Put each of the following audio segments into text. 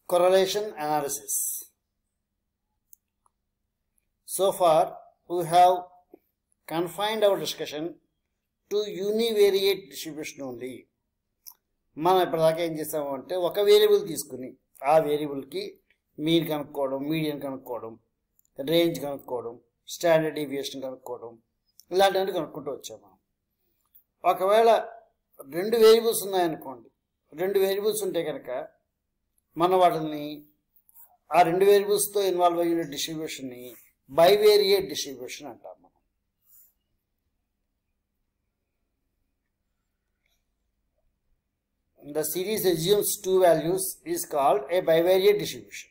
Correlation analysis. So far, we have confined our discussion to univariate distribution only. మనం ఇప్పటిదాకా ఏం చేస్తామంటే ఒక వేరియబుల్ తీసుకుని ఆ వేరియబుల్కి మీన్ కనుక్కోవడం, మీడియన్ కనుక్కోవడం, రేంజ్ కనుక్కోవడం, స్టాండర్డ్ డీవియేషన్ కనుక్కోవడం, ఇలాంటివన్నీ కనుక్కుంటూ వచ్చాము. ఒకవేళ రెండు వేరియబుల్స్ ఉన్నాయనుకోండి, రెండు వేరియబుల్స్ ఉంటే కనుక మనం వాటిని ఆ రెండు వేరియబుల్స్తో ఇన్వాల్వ్ అయిన డిస్ట్రిబ్యూషన్ని బైవేరియేట్ డిస్ట్రిబ్యూషన్ అంటాం. మనం the series assumes two values is called a bivariate distribution.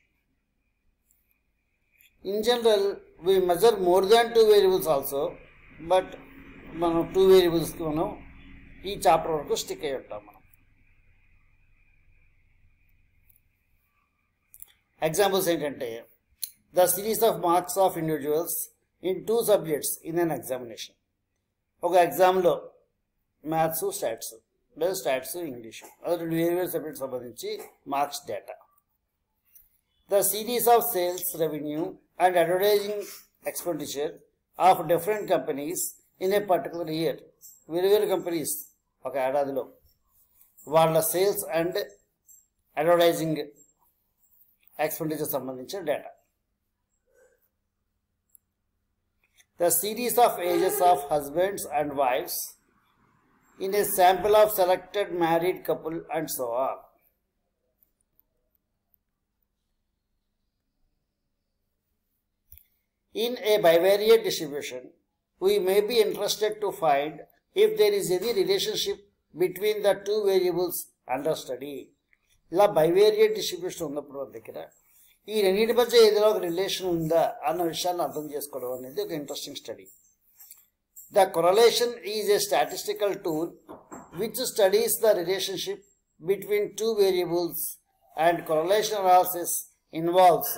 In general, we measure more than two variables also, but మనం two variables కి మనం ఈ చాప్టర్ వరకు స్టిక్ అయి ఉంటాం. మనం ఎగ్జాంపుల్స్ ఏంటంటే the series of marks of individuals in two subjects in an examination. ఒక ఎగ్జామ్లో మ్యాథ్స్ స్టాట్స్ లేదా స్టాట్స్ ఇంగ్లీషు అది రెండు వేరు సబ్జెక్ట్ సంబంధించి marks data. The series of sales revenue and advertising expenditure of different companies in a particular year. వేరు companies ఒక ఏడాదిలో వాళ్ళ సేల్స్ అండ్ అడ్వర్టైజింగ్ ఎక్స్పెండిచర్ సంబంధించిన data. The series of ages of husbands and wives in a sample of selected married couple and so on. In a bivariate distribution, we may be interested to find if there is any relationship between the two variables under study. ఇలా bivariate distribution ఉన్నప్పుడు మన దగ్గర ఈ రెండింటి మధ్య ఏదైనా ఒక relation ఉందా అన్న విషయాన్ని అర్థం చేసుకోవడం అనేది ఒక interesting study. The correlation is a statistical tool which studies the relationship between two variables, and correlation analysis involves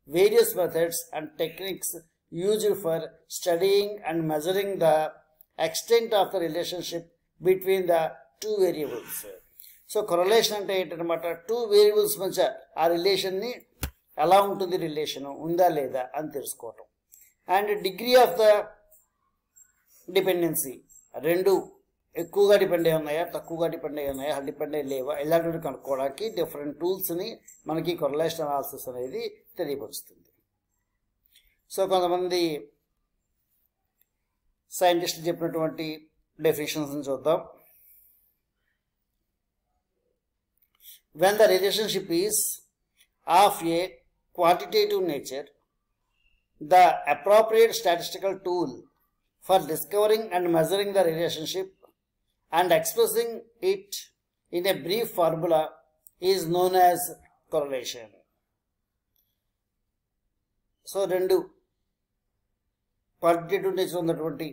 various methods and techniques used for studying and measuring the extent of the relationship between the two variables. So correlation అంటే ఏంటన్నమాట, two variables మధ్య ఆ రిలేషన్ని ఎలా ఉంటుంది, relation ఉందా లేదా అని తెలుసుకోవటం. And degree of the dependency, రెండు ఎక్కువగా డిపెండ్ అయి ఉన్నాయా, తక్కువగా డిపెండ్ అయి ఉన్నాయా, డిపెండ్ అయ్యి లేవా, ఇలాంటివి కనుక్కోవడానికి డిఫరెంట్ టూల్స్ని మనకి కొరలేషన్ అనాలిసిస్ అనేది తెలియపరుస్తుంది. సో కొంతమంది సైంటిస్టులు చెప్పినటువంటి డెఫినేషన్స్ని చూద్దాం. When the relationship is of A quantitative nature, the appropriate statistical tool for discovering and measuring the relationship and expressing it in a brief formula is known as correlation. So రెండు quantitative nature ఉన్నటువంటి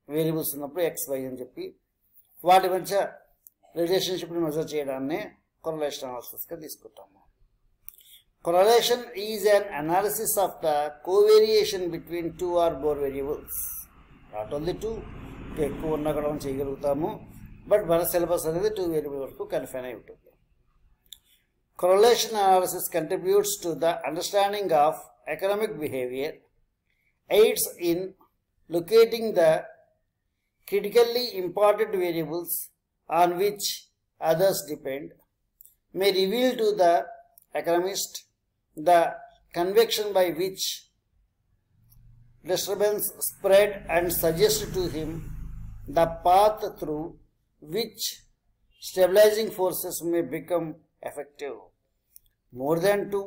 variables ఉన్నప్పుడు XY అని చెప్పి వాటి మధ్య రిలేషన్షిప్ని measure చేయడాన్ని correlation అనాలిసిస్గా తీసుకుంటాము. Correlation is an analysis of the covariation between two or more variables. Not only two, ఎక్కువ ఉన్నా కూడా మనం చేయగలుగుతాము, బట్ మన సిలబస్ అనేది టూ వేరియబుల్ వరకు కన్ఫైన్ అయి ఉంటుంది. Correlation analysis contributes to the understanding of economic behaviour, aids in locating the critically important variables on which others depend, may reveal to the economist the convection by which disturbance spread and suggest to him the path through which stabilizing forces may become effective. More than two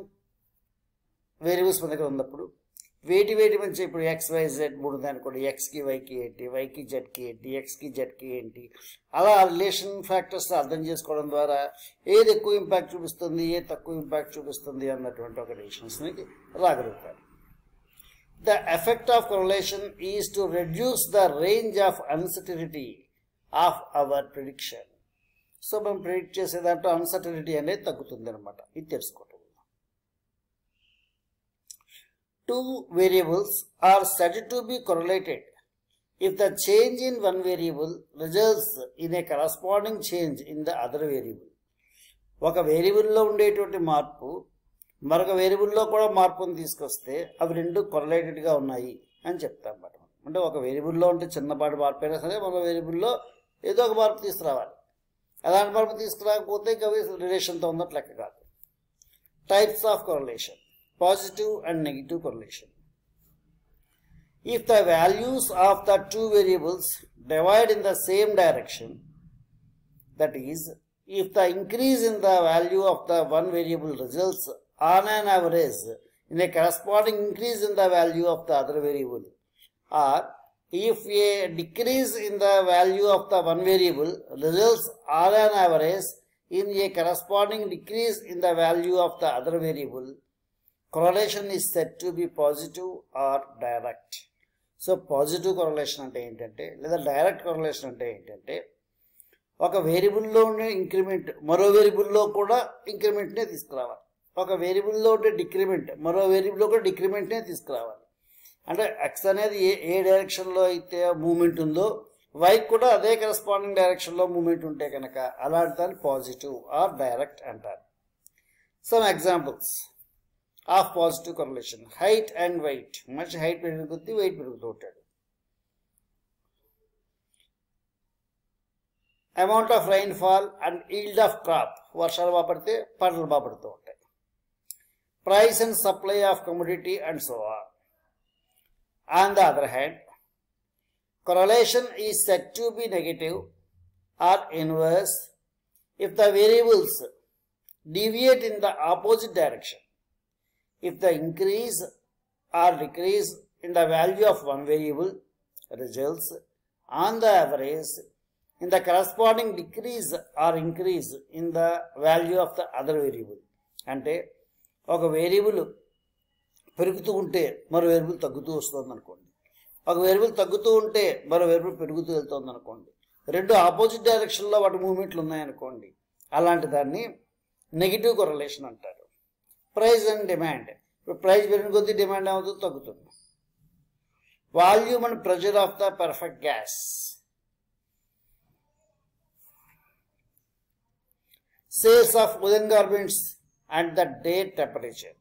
variables మన దగ్గర ఉన్నప్పుడు వేటి మంచి ఇప్పుడు XYZ మూడు దానికోండి, ఎక్స్కి వైకి ఏంటి, వైకి జెడ్కి ఏంటి, ఎక్స్కి జెడ్కి ఏంటి, అలా రిలేషన్ ఫ్యాక్టర్స్ అర్థం చేసుకోవడం ద్వారా ఏది ఎక్కువ ఇంపాక్ట్ చూపిస్తుంది, ఏది తక్కువ ఇంపాక్ట్ చూపిస్తుంది అన్నటువంటి ఒక డెసిషన్స్ని రాగలుగుతారు. The effect of correlation is to reduce the range of uncertainty of our prediction. So, మనం ప్రిడిక్ట్ చేసే దాంట్లో అన్సర్టనిటీ అనేది తగ్గుతుంది అనమాట. ఇది తెలుసుకోవటం. Two variables are said to be correlated if the change in one variable results in a corresponding change in the other variable. ఒక వేరియబుల్లో ఉండేటువంటి మార్పు మరొక వేరియబుల్లో కూడా మార్పును తీసుకొస్తే అవి రెండు కొరలేటెడ్గా ఉన్నాయి అని చెప్తాం అన్నమాట. అంటే ఒక వేరియబుల్లో ఉంటే చిన్నపాటి మార్పు అయినా సరే మరొక వేరియబుల్లో ఏదో ఒక మార్పు తీసుకురావాలి. అలాంటి మార్పు తీసుకురాకపోతే ఇంకా రిలేషన్తో ఉన్నట్లు లెక్క కాదు. Types of correlation: positive and negative correlation. If the values of the two variables divide in the same direction, that is, if the increase in the value of the one variable results on an average in a corresponding increase in the value of the other variable, or if a decrease in the value of the one variable results on an average in a corresponding decrease in the value of the other variable, correlation is said to be positive or direct. So positive correlation అంటే ఏంటంటే, లేదా direct correlation అంటే ఏంటంటే, ఒక వేరియబుల్లో ఉండే increment మరో వేరియబుల్లో కూడా ఇంక్రిమెంట్నే తీసుకురావాలి. ఒక వేరియబుల్లో ఉండే డిక్రిమెంట్ మరో వేరియబుల్లో కూడా డిక్రిమెంట్నే తీసుకురావాలి. అంటే ఎక్స్ అనేది ఏ డైరెక్షన్లో అయితే మూమెంట్ ఉందో వైకి కూడా అదే కరెస్పాండింగ్ డైరెక్షన్లో మూమెంట్ ఉంటే కనుక అలాంటి దాన్ని పాజిటివ్ ఆర్ డైరెక్ట్ అంటారు. Some examples of positive correlation: height and weight. మనిషి హైట్ పెరిగిన కొద్దీ వెయిట్ పెరుగుతూ ఉంటాడు. Amount of rainfall and yield of crop. వర్షాలు బాగా పడితే పంటలు బాగా పడుతూ ఉంటాయి. Price and supply of commodity and so on. On the other hand, correlation is said to be negative or inverse if the variables deviate in the opposite direction. If the increase or decrease in the value of one variable results on the average in the corresponding decrease or increase in the value of the other variable. అంటే ఒక variable పెరుగుతూ ఉంటే మరో variable తగ్గుతూ వస్తుంది అనుకోండి. ఒక variable తగ్గుతూ ఉంటే మరో వేరియబుల్ పెరుగుతూ వెళ్తుంది అనుకోండి. రెండు ఆపోజిట్ డైరెక్షన్లో వాటి మూవ్మెంట్లు ఉన్నాయనుకోండి. అలాంటి దాన్ని నెగిటివ్ కొరలేషన్ అంటారు. Price and demand. ఇప్పుడు ప్రైస్ పెరిగిన కొద్దీ డిమాండ్ ఏమవుతుంది? తగ్గుతుంది. Volume and pressure of the perfect gas. Sales of woolen garments and the day temperature.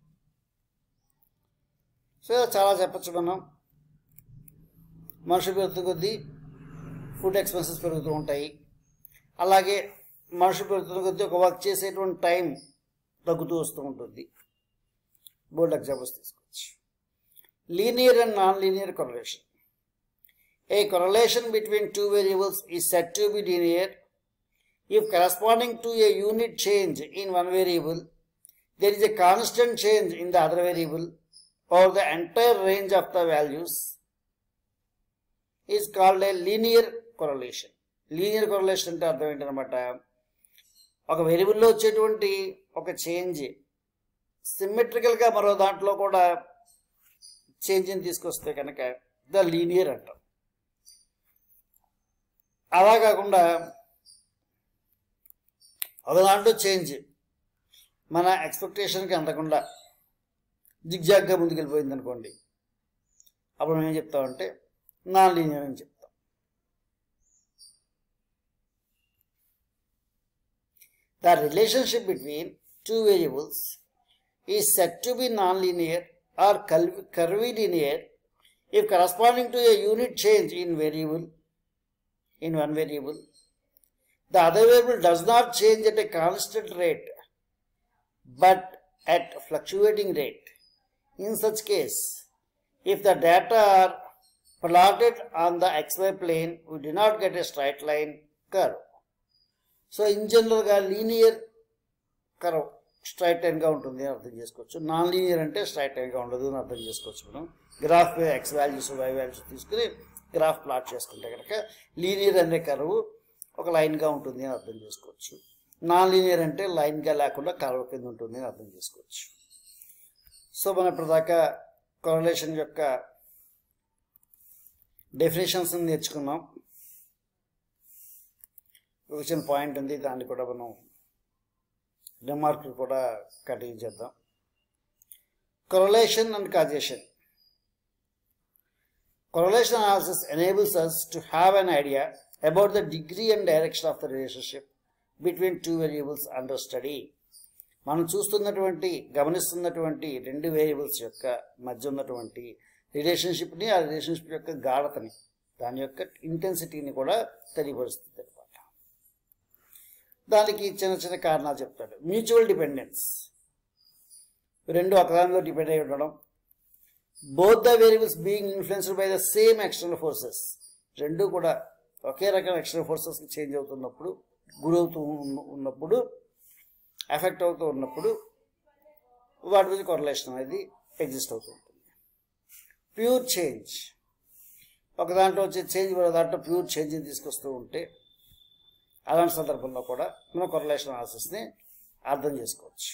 So చాలా చెప్పచ్చు మనం. మనుషులు పెరుగుతున్న కొద్దీ ఫుడ్ ఎక్స్పెన్సెస్ పెరుగుతూ ఉంటాయి. అలాగే మనుషులు పెరుగుతున్న కొద్దీ ఒక వర్క్ చేసేటువంటి టైం తగ్గుతూ వస్తూ ఉంటుంది. బోల్డ్ ఎగ్జాంపుల్స్ తీసుకోవచ్చు. Linear and non linear correlation. A correlation between two variables is said to B linear if corresponding to a unit change in one variable there is a constant change in the other variable or the entire range of the values is called a linear correlation. Linear correlation అంటే అర్థం ఏంటనమాట, ఒక వేరియబుల్లో వచ్చేటువంటి ఒక change సిమెట్రికల్గా మరో దాంట్లో కూడా చేంజ్ని తీసుకొస్తే కనుక ద లీనియర్ అంటాం. అలా కాకుండా ఒక దాంట్లో చేంజ్ మన ఎక్స్పెక్టేషన్కి అందకుండా జిగ్జాగ్గా ముందుకెళ్ళిపోయింది అనుకోండి, అప్పుడు మేము ఏం చెప్తామంటే నాన్ లీనియర్ అని చెప్తాం. The relationship between two variables is said to be non linear or curvilinear if corresponding to a unit change in one variable the other variable does not change at a constant rate but at fluctuating rate. In such case, if the data are plotted on the xy plane, we do not get a straight line curve. So in general ga linear curve straight line ga untundi అని అర్థం చేసుకోవచ్చు. Non linear అంటే straight line గా ఉండదు అని అర్థం చేసుకోవచ్చు. మనం graph X values Y values తీసుకుని గ్రాఫ్ ప్లాట్ చేసుకుంటే కనుక లీనియర్ అనే కర్వ్ ఒక లైన్గా ఉంటుంది అని అర్థం చేసుకోవచ్చు. నాన్ లీనియర్ అంటే లైన్గా లేకుండా కర్వ్ కింద ఉంటుంది అని అర్థం చేసుకోవచ్చు. సో మనం ఇప్పటిదాకా కొరలేషన్ యొక్క డెఫినేషన్స్ నేర్చుకున్నాం. ఒక చిన్న పాయింట్ ఉంది, దాన్ని కూడా మనం రిమార్క్లు కూడా కంటిన్యూ చేద్దాం. Correlation and causation. Correlation analysis enables us to have an idea about the degree and direction of the relationship between two variables under study. మనం చూస్తున్నటువంటి గమనిస్తున్నటువంటి రెండు వేరియబుల్స్ యొక్క మధ్య ఉన్నటువంటి రిలేషన్షిప్ని, ఆ రిలేషన్షిప్ యొక్క గాఢతని, దాని యొక్క ఇంటెన్సిటీని కూడా తెలియపరుస్తుంది అనమాట. దానికి చిన్న చిన్న కారణాలు చెప్తాడు. మ్యూచువల్ డిపెండెన్స్, రెండు ఒకదానిలో డిపెండ్ అయి ఉండడం. Both the variables being influenced by the same external forces, రెండు కూడా ఒకే రకమైన ఎక్స్టర్నల్ ఫోర్సెస్కి చేంజ్ అవుతున్నప్పుడు, గురవుతూ ఉన్నప్పుడు, ఎఫెక్ట్ అవుతూ ఉన్నప్పుడు వాటి మీద కొరలేషన్ అనేది ఎగ్జిస్ట్ అవుతూ ఉంటుంది. ప్యూర్ చేంజ్, ఒక దాంట్లో వచ్చే చేంజ్ మరో దాంట్లో ప్యూర్ చేంజ్ని తీసుకొస్తూ ఉంటే అలాంటి సందర్భంలో కూడా మనం కొరలేషన్ అనాలిసిస్ని అర్థం చేసుకోవచ్చు.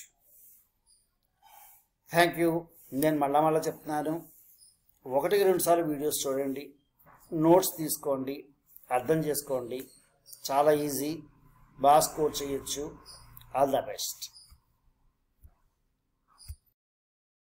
Thank you. నేను మళ్ళా చెప్తున్నాను, 1-2 సార్లు వీడియోస్ చూడండి, నోట్స్ తీసుకోండి, అర్థం చేసుకోండి. చాలా ఈజీ, బాగా స్కోర్ చేయొచ్చు. All the best.